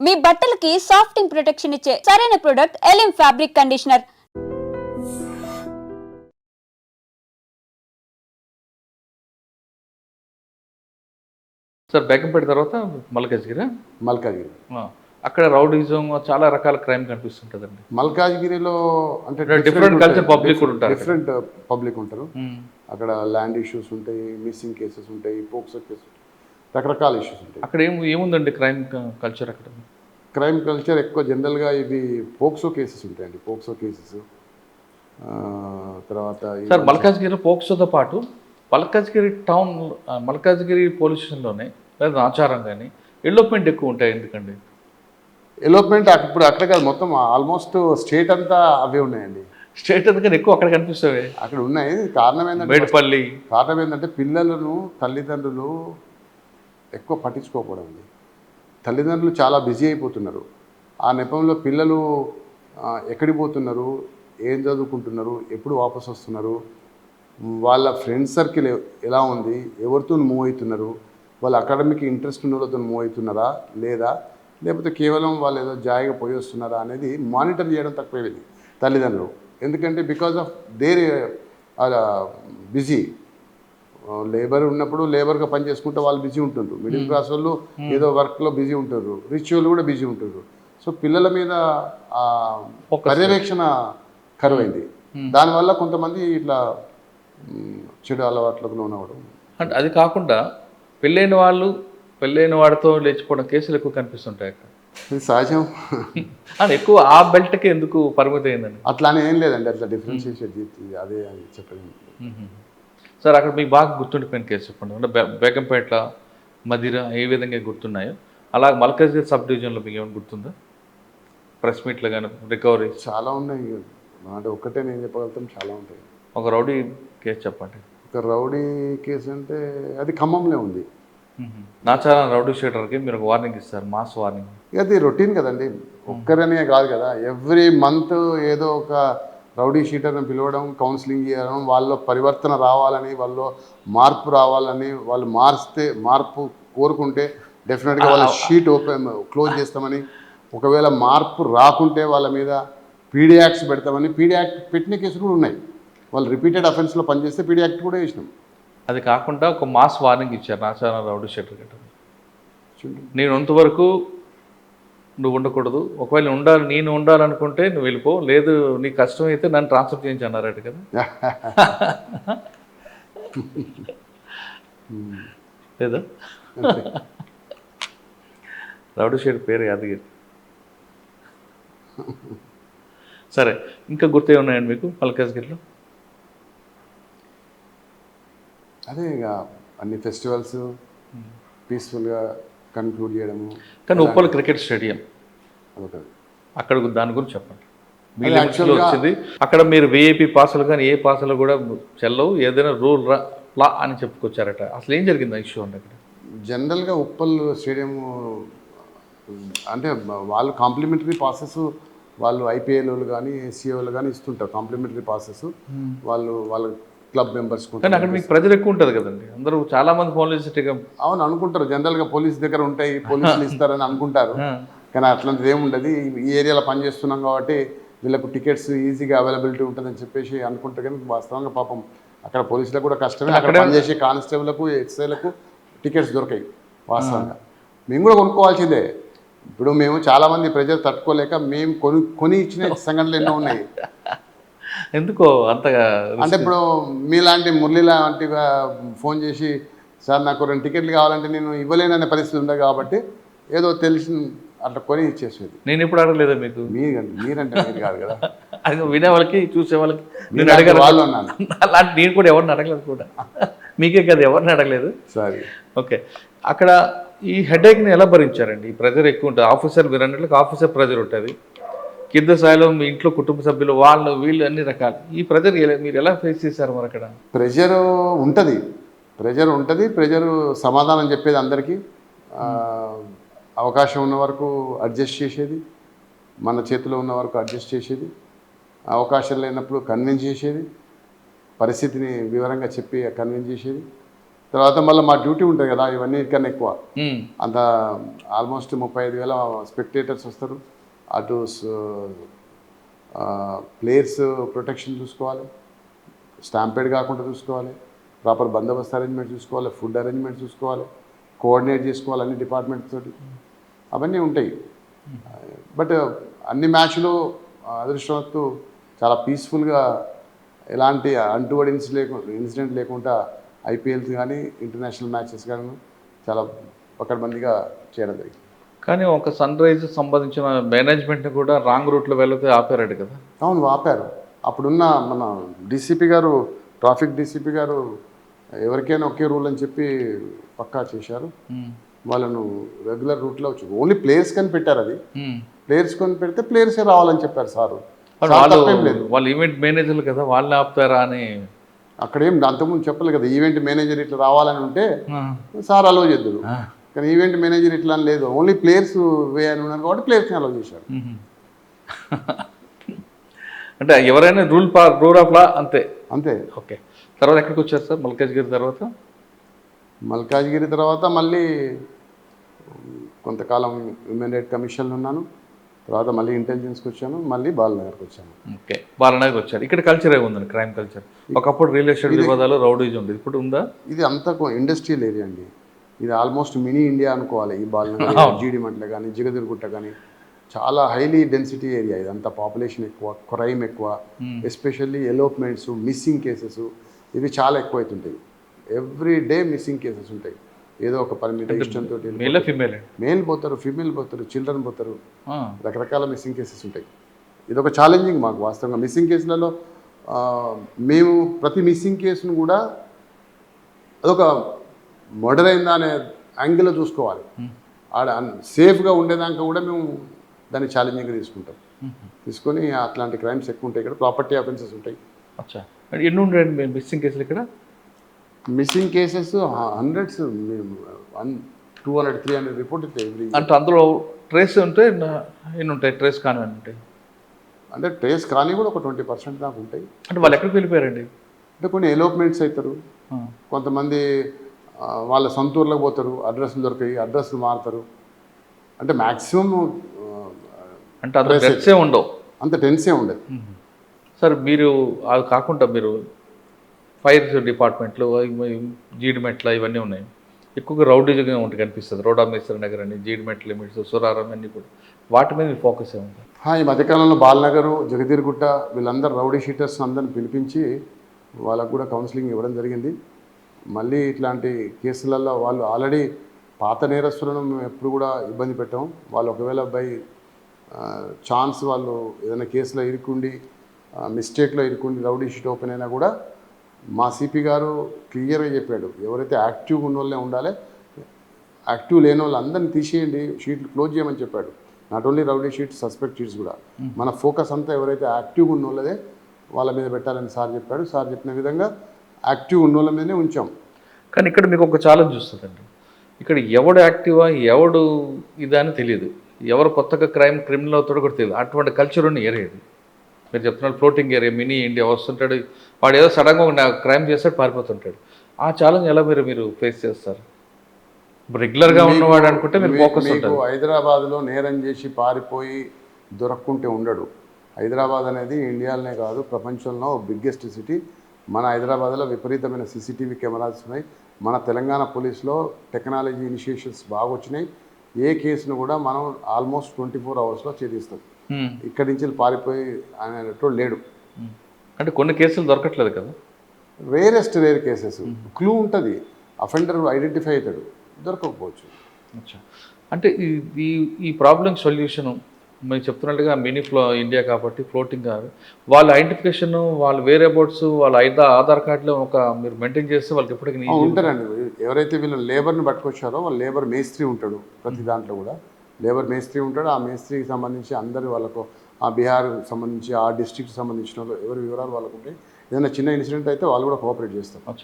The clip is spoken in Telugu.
మీ బట్టలకి సాఫ్టింగ్ ప్రొటెక్షన్ ఇచ్చే సరైన ప్రొడక్ట్ ఎలిమ్ ఫ్యాబ్రిక్ కండిషనర్. సార్ బేగంపేట తర్వాత మల్కాజ్గిరి. మల్కాజ్గిరి అక్కడ రౌడీజం చాలా రకాల క్రైమ్ కనిపిస్తుంటుందండి. మల్కాజ్గిరిలో అంటే డిఫరెంట్ కల్చర్ పబ్లిక్ కూడా ఉంటారు. డిఫరెంట్ పబ్లిక్ ఉంటారు. అక్కడ ల్యాండ్ ఇష్యూస్ ఉంటాయి, మిస్సింగ్ కేసెస్ ఉంటాయి, పోక్సో కేసెస్, రకరకాల ఇష్యూస్ ఉంటాయి. అక్కడ ఏముందండి క్రైమ్ కల్చర్? అక్కడ క్రైమ్ కల్చర్ ఎక్కువ జనరల్గా ఇవి పోక్సో కేసెస్ ఉంటాయండి. పోక్సో కేసెస్ తర్వాత సార్ మల్కాజ్గిరి పోక్సోతో పాటు మల్కాజ్గిరి టౌన్, మల్కాజ్గిరి పోలీస్ స్టేషన్లోనే లేదా ఆచారం కానీ ఎల్లోప్మెంట్ ఎక్కువ ఉంటాయి. ఎందుకండి ఎలోప్మెంట్? ఇప్పుడు అక్కడ కాదు, మొత్తం ఆల్మోస్ట్ స్టేట్ అంతా అవే ఉన్నాయండి. స్టేట్ అందుకని ఎక్కువ అక్కడ కనిపిస్తాయి. అక్కడ ఉన్నాయి. కారణం ఏంటంటే మేడిపల్లి. కారణం ఏంటంటే పిల్లలను తల్లిదండ్రులు ఎక్కువ పట్టించుకోకపోవడం అండి. తల్లిదండ్రులు చాలా బిజీ అయిపోతున్నారు. ఆ నెపంలో పిల్లలు ఎక్కడికి పోతున్నారు, ఏం చదువుకుంటున్నారు, ఎప్పుడు వాపసు వస్తున్నారు, వాళ్ళ ఫ్రెండ్ సర్కిల్ ఎలా ఉంది, ఎవరితో మూవ్ అవుతున్నారు, వాళ్ళ అకాడమిక్ ఇంట్రెస్ట్ ఉన్న వాళ్ళతో మూవ్ అవుతున్నారా లేదా, లేకపోతే కేవలం వాళ్ళు ఏదో జాయిగా పోయి వస్తున్నారా అనేది మానిటర్ చేయడం తక్కువైంది తల్లిదండ్రులు. ఎందుకంటే because of their busy. Labour ఉన్నప్పుడు లేబర్గా పని చేసుకుంటే వాళ్ళు బిజీ ఉంటుండ్రు. మిడిల్ క్లాస్ వాళ్ళు ఏదో వర్క్లో బిజీ ఉంటారు, రిచ్ వాళ్ళు కూడా బిజీ ఉంటారు. సో పిల్లల మీద పర్యవేక్షణ కరువైంది. దానివల్ల కొంతమంది ఇట్లా చెడు అలవాట్లకు లోనవ్వడం. అంటే అది కాకుండా పెళ్ళైన వాడితో లేచిపోవడం కేసులు ఎక్కువ కనిపిస్తుంటాయి అక్కడ. ఇది సహజం. అది ఎక్కువ ఆ బెల్ట్కి ఎందుకు పరిమితి అయిందండి? అట్లానే ఏం లేదండి, అట్లా డిఫరెన్షియేషన్ అదే అని చెప్పేది. సార్ అక్కడ మీకు బాగా గుర్తుండిపోయిన కేసు చెప్పండి. అంటే బేగంపేట, మదిర ఏ విధంగా గుర్తున్నాయో అలా మల్కాజ్గిరి సబ్ డివిజన్లో మీకు ఏమైనా గుర్తుందా? ప్రెస్ మీట్లో కానీ రికవరీ చాలా ఉన్నాయి. అంటే ఒక్కటే నేను చెప్పగలుగుతాం, చాలా ఉంటాయి. ఒక రౌడీ కేసు చెప్పండి. ఒక రౌడీ కేసు అంటే అది ఖమ్మంలో ఉంది. నాచారం రౌడీ షీటర్కి మీరు ఒక వార్నింగ్ ఇస్తారు, మాస్ వార్నింగ్. అది రొటీన్ కదండి, ఒక్కరనే కాదు కదా. ఎవ్రీ మంత్ ఏదో ఒక రౌడీ షీటర్ని పిలవడం, కౌన్సిలింగ్ చేయడం, వాళ్ళలో పరివర్తన రావాలని, వాళ్ళలో మార్పు రావాలని, వాళ్ళు మార్పు కోరుకుంటే డెఫినెట్గా వాళ్ళ షీట్ క్లోజ్ చేస్తామని, ఒకవేళ మార్పు రాకుంటే వాళ్ళ మీద పీడీ యాక్ట్స్ పెడతామని, పీడీ యాక్ట్ పెట్టిన కేసులు కూడా ఉన్నాయి. వాళ్ళు రిపీటెడ్ అఫెన్స్లో పనిచేస్తే పీడీ యాక్ట్ కూడా వేసినాం. అది కాకుండా ఒక మాస్ వార్నింగ్ ఇచ్చారు నాచారం రౌడీ షీటర్ గట్ట. నేను అంతవరకు నువ్వు ఉండకూడదు, ఒకవేళ నేను ఉండాలనుకుంటే నువ్వు వెళ్ళిపో, లేదు నీకు కష్టమైతే నన్ను ట్రాన్స్ఫర్ చేయించి అన్నారట కదా. లేదా రౌడీ షీటర్ పేరు యాదగిరి. సరే, ఇంకా గుర్తే ఉన్నాయండి మీకు మల్కాజ్గిరిలో? అదే ఇక అన్ని ఫెస్టివల్స్ పీస్ఫుల్గా కన్క్లూడ్ చేయడము. కానీ ఉప్పల్ క్రికెట్ స్టేడియం అదొకటి. అక్కడ దాని గురించి చెప్పండి. మీ లిమిట్స్లో వచ్చింది అక్కడ మీరు విఐపి పాసులు కానీ ఏ పాసులు కూడా చెల్లవు, ఏదైనా రూల్ లా అని చెప్పుకొచ్చారట. అసలు ఏం జరిగింది ఇష్యూ అండి అక్కడ? జనరల్గా ఉప్పల్ స్టేడియం అంటే వాళ్ళు కాంప్లిమెంటరీ పాసెస్, వాళ్ళు ఐపీఎల్ వాళ్ళు కానీ ఎస్సీ వాళ్ళు కానీ ఇస్తుంటారు కాంప్లిమెంటరీ పాసెస్. వాళ్ళ క్లబ్ మెంబర్స్. కానీ అక్కడ మీకు ప్రజలు ఎక్కువ ఉంటుంది కదండి, అందరూ చాలా మంది ఫోన్లు చేసేట్టుగా. అవును అనుకుంటారు, జనరల్గా పోలీస్ దగ్గర ఉంటాయి, పోలీసులు ఇస్తారని అనుకుంటారు. కానీ అట్లాంటిది ఏముండదు. ఈ ఏరియాలో పనిచేస్తున్నాం కాబట్టి వీళ్ళకు టికెట్స్ ఈజీగా అవైలబిలిటీ ఉంటుందని చెప్పేసి అనుకుంటారు. కానీ వాస్తవంగా పాపం అక్కడ పోలీసులకు కూడా కష్టమే. అక్కడ పనిచేసే కానిస్టేబుల్లకు, ఎస్ఐలకు టికెట్స్ దొరకాయి. వాస్తవంగా మేము కూడా కొనుక్కోవాల్సిందే. ఇప్పుడు మేము చాలామంది ప్రజలు తట్టుకోలేక మేము కొని ఇచ్చిన సంఘటనలు ఎన్నో ఉన్నాయి. ఎందుకో అంతగా అంటే ఇప్పుడు మీలాంటి మురళి లాంటిగా ఫోన్ చేసి, సార్ నాకు 2 టికెట్లు కావాలంటే నేను ఇవ్వలేననే పరిస్థితి ఉండదు కాబట్టి ఏదో తెలిసి అట్లా కొని ఇచ్చేసేది. నేను ఎప్పుడు అడగలేదా మీకు? మీరంటే మీరు కాదు కదా, అది వినే వాళ్ళకి చూసే వాళ్ళకి నేను అడగలేదు. వాళ్ళు అన్నాను అలాంటి నేను కూడా ఎవరిని అడగలేదు కూడా. మీకే కదా, ఎవరిని అడగలేదు. సరే, ఓకే. అక్కడ ఈ హెడేక్ని ఎలా భరించారండి? ఈ ప్రెజర్ ఎక్కువ ఉంటుంది. ఆఫీసర్ మీరు అన్నట్లుగా ఆఫీసర్ ప్రెజర్ ఉంటుంది, కింద స్థాయిలో మీ ఇంట్లో కుటుంబ సభ్యులు, వాళ్ళు వీళ్ళు అన్ని రకాలు. ఈ ప్రెజర్ మీరు ఎలా ఫేస్ చేశారు? మరి అక్కడ ప్రెజర్ ఉంటుంది. ప్రెజర్ సమాధానం చెప్పేది అందరికీ. అవకాశం ఉన్న వరకు అడ్జస్ట్ చేసేది, మన చేతిలో ఉన్న వరకు అడ్జస్ట్ చేసేది, అవకాశం లేనప్పుడు కన్విన్స్ చేసేది, పరిస్థితిని వివరంగా చెప్పి కన్విన్స్ చేసేది. తర్వాత మళ్ళీ మా డ్యూటీ ఉంటుంది కదా, ఇవన్నీ కన్నా ఎక్కువ. ఉమ్. అంత ఆల్మోస్ట్ 35,000 స్పెక్టేటర్స్ వస్తారు. అటు ప్లేయర్స్ ప్రొటెక్షన్ చూసుకోవాలి, స్టాంపేడ్ కాకుండా చూసుకోవాలి, ప్రాపర్ బందోబస్తు అరేంజ్మెంట్ చూసుకోవాలి, ఫుడ్ అరేంజ్మెంట్ చూసుకోవాలి, కోఆర్డినేట్ చేసుకోవాలి అన్ని డిపార్ట్మెంట్స్ తోటి, అవన్నీ ఉంటాయి. బట్ అన్ని మ్యాచ్లు అదృష్టవత్తు చాలా పీస్ఫుల్గా ఎలాంటి అంటువర్డ్ ఇన్సిడెంట్ లేకుండా ఐపీఎల్స్ కానీ ఇంటర్నేషనల్ మ్యాచెస్ కానీ చాలా పకడ్బందీగా చేయడం జరిగింది. కానీ ఒక సన్ రైజ్ సంబంధించిన మేనేజ్మెంట్ని కూడా రాంగ్ రూట్లో వెళ్తే ఆపారట కదా. అవును, ఆపారు. అప్పుడున్న మన డీసీపీ గారు, ట్రాఫిక్ డీసీపీ గారు ఎవరికైనా ఒకే రూల్ అని చెప్పి పక్కా చేశారు. వాళ్ళను రెగ్యులర్ రూట్లో వచ్చి ఓన్లీ ప్లేయర్స్ కని పెట్టారు. అది ప్లేయర్స్ కొని పెడితే ప్లేయర్సే రావాలని చెప్పారు సారు. తప్పేం లేదు. వాళ్ళు ఈవెంట్ మేనేజర్లు కదా, వాళ్ళని ఆపుతారా అని అక్కడేం అంతకుముందు చెప్పలేదు కదా. ఈవెంట్ మేనేజర్ ఇట్లా రావాలని ఉంటే సార్ అలో చేద్దురు, కానీ ఈవెంట్ మేనేజర్ ఇట్లా అని లేదు. ఓన్లీ ప్లేయర్స్ వేయని ఉన్నారు కాబట్టి ప్లేయర్స్ని అలో చేశారు. అంటే ఎవరైనా రూల్ ఆఫ్ లా అంతే. అంతే. ఓకే. తర్వాత ఎక్కడికి వచ్చారు సార్ మల్కాజ్గిరి తర్వాత? మల్కాజ్గిరి తర్వాత మళ్ళీ కొంతకాలం హ్యూమన్ రైట్ కమిషన్లో ఉన్నాను. తర్వాత మళ్ళీ ఇంటెలిజెన్స్కి వచ్చాను, మళ్ళీ బాలనగర్కి వచ్చాను. ఓకే, బాలనగర్ వచ్చారు. ఇక్కడ కల్చర్ ఏముందండి, క్రైమ్ కల్చర్? ఒకప్పుడు రియల్ ఎస్టేట్ వివాదాలు, రౌడీజం ఉండేది, ఇప్పుడు ఉందా? ఇది అంతా ఇండస్ట్రియల్ ఏరియా అండి. ఇది ఆల్మోస్ట్ మినీ ఇండియా అనుకోవాలి. ఈ బాలనగర్, జీడిమట్ల కానీ, జిగదిరుగుట్ట కానీ చాలా హైలీ డెన్సిటీ ఏరియా. ఇదంతా పాపులేషన్ ఎక్కువ, క్రైమ్ ఎక్కువ, ఎస్పెషల్లీ ఎలోప్మెంట్స్, మిస్సింగ్ కేసెస్ ఇవి చాలా ఎక్కువ అవుతుంటాయి. ఎవ్రీ డే మిస్సింగ్ కేసెస్ ఉంటాయి. ఏదో ఒక పని మీద ఇష్టంతో మేల్ పోతారు, ఫీమేల్ పోతారు, చిల్డ్రన్ పోతారు, రకరకాల మిస్సింగ్ కేసెస్ ఉంటాయి. ఇది ఒక ఛాలెంజింగ్ మాకు వాస్తవంగా. మిస్సింగ్ కేసులలో మేము ప్రతి మిస్సింగ్ కేసును కూడా అదొక మర్డర్ అయిందా అనే యాంగిల్లో చూసుకోవాలి. ఆడ సేఫ్గా ఉండేదాకా కూడా మేము దాన్ని ఛాలెంజింగ్గా తీసుకుంటాం. తీసుకొని అట్లాంటి క్రైమ్స్ ఎక్కువ ఉంటాయి. ఇక్కడ ప్రాపర్టీ అఫెన్సెస్ ఉంటాయి. అచ్చా, ఎన్ని ఉండండి మిస్సింగ్ కేసులు ఇక్కడ? మిస్సింగ్ కేసెస్ హండ్రెడ్స్, 200, 300 రిపోర్ట్ అవుతాయి ఎవ్రీ. అంటే అందులో ట్రేస్ ఉంటే ఎన్ని ఉంటాయి, ట్రేస్ కానివన్నీ ఉంటాయి? అంటే ట్రేస్ కానీ కూడా ఒక 20% దాకా ఉంటాయి. అంటే వాళ్ళు ఎక్కడికి వెళ్ళిపోయారండి? అంటే కొన్ని ఎలోప్మెంట్స్ అవుతారు, కొంతమంది వాళ్ళ సొంత ఊర్లోకి పోతారు, అడ్రస్లు దొరికాయి, అడ్రస్లు మారుతారు. అంటే మ్యాక్సిమం అంటే అంత టెన్సే ఉండవు, అంత టెన్సే ఉండదు. సార్ మీరు అది కాకుండా మీరు ఫైర్ డిపార్ట్మెంట్లు, జీడిమెట్ల ఇవన్నీ ఉన్నాయి. ఎక్కువగా రౌడీగా ఉంటుంది కనిపిస్తుంది. రోడా మేసర్ నగర్ అని, జీడిమెట్ల లిమిట్స్, సురారం అన్నీ కూడా. వాటి మీద మీ ఫోకస్ ఏముంది? ఈ మధ్యకాలంలో బాలనగరు, జగదీర్గుట్ట వీళ్ళందరూ రౌడీ షీటర్స్ అందరిని పిలిపించి వాళ్ళకు కూడా కౌన్సిలింగ్ ఇవ్వడం జరిగింది. మళ్ళీ ఇట్లాంటి కేసులలో వాళ్ళు ఆల్రెడీ పాత నేరస్తులను మేము ఎప్పుడు కూడా ఇబ్బంది పెట్టాం. వాళ్ళు ఒకవేళ బై ఛాన్స్ వాళ్ళు ఏదైనా కేసులో ఇరుక్కుండి, మిస్టేక్లో ఇరుక్కుండి రౌడీ షీట్ ఓపెన్ అయినా కూడా మా సిపి గారు క్లియర్గా చెప్పాడు, ఎవరైతే యాక్టివ్గా ఉన్న వాళ్ళే ఉండాలి, యాక్టివ్ లేని వాళ్ళు అందరిని తీసేయండి, షీట్లు క్లోజ్ చేయమని చెప్పాడు. Not only rowdy sheets, suspect sheets కూడా. మన ఫోకస్ అంతా ఎవరైతే యాక్టివ్గా ఉన్న వాళ్ళదే వాళ్ళ మీద పెట్టాలని సార్ చెప్పాడు. సార్ చెప్పిన విధంగా యాక్టివ్ ఉన్న వాళ్ళ మీదనే ఉంచాం. కానీ ఇక్కడ మీకు ఒక ఛాలెంజ్ వస్తుందండి. ఇక్కడ ఎవడు యాక్టివా, ఎవడు ఇదా అని తెలియదు, ఎవరు కొత్తగా క్రిమినల్ అవుతాడో కూడా తెలియదు. అటువంటి కల్చర్ ఉన్న ఏరియా ఇది. మీరు చెప్తున్నారు ఫ్లోటింగ్ ఏరియా, మినీ ఇండియా. వస్తుంటాడు వాడు, ఏదో సడన్గా ఒక క్రైమ్ చేస్తాడు, పారిపోతుంటాడు. ఆ ఛాలెంజ్ ఎలా మీరు ఫేస్ చేస్తారు? రెగ్యులర్గా ఉన్నవాడు అనుకుంటే మీరు ఫోకస్ ఉంటుంది. హైదరాబాద్లో నేరం చేసి పారిపోయి దొరక్కుంటే ఉండడు. హైదరాబాద్ అనేది ఇండియాలోనే కాదు, ప్రపంచంలో బిగ్గెస్ట్ సిటీ. మన హైదరాబాద్లో విపరీతమైన సీసీటీవీ కెమెరాస్ ఉన్నాయి. మన తెలంగాణ పోలీస్లో టెక్నాలజీ ఇనిషియేషన్స్ బాగా వచ్చినాయి. ఏ కేసును కూడా మనం ఆల్మోస్ట్ 24 అవర్స్లో ఛేదిస్తాం. ఇక్కడి నుంచి పారిపోయి అనేటోడు లేడు. అంటే కొన్ని కేసులు దొరకట్లేదు కదా? Rarest rare cases. క్లూ ఉంటుంది, అఫెండర్ ఐడెంటిఫై అవుతాడు, దొరకకపోవచ్చు. అంటే ఈ ప్రాబ్లం సొల్యూషను మీరు చెప్తున్నట్టుగా మినీ ఇండియా కాబట్టి ఫ్లోటింగ్ వాళ్ళ ఐడెంటిఫికేషన్, వాళ్ళ వేరియబుల్స్, వాళ్ళ ఆధార్ కార్డులో ఒక మీరు మెయింటైన్ చేస్తే వాళ్ళకి ఎప్పటికీ ఉంటారండి. ఎవరైతే వీళ్ళు లేబర్ని పట్టుకొచ్చారో వాళ్ళ లేబర్ మేస్త్రి ఉంటాడు. ప్రతి దాంట్లో కూడా లేబర్ మేస్త్రి ఉంటాడు. ఆ మేస్త్రికి సంబంధించి అందరి వాళ్ళకు, ఆ బీహార్ సంబంధించి, ఆ డిస్ట్రిక్ట్ సంబంధించిన వాళ్ళు ఎవరి వివరాలు వాళ్ళకు ఉంటాయి. ఏదైనా చిన్న ఇన్సిడెంట్ అయితే వాళ్ళు కూడా కోఆపరేట్ చేస్తారు.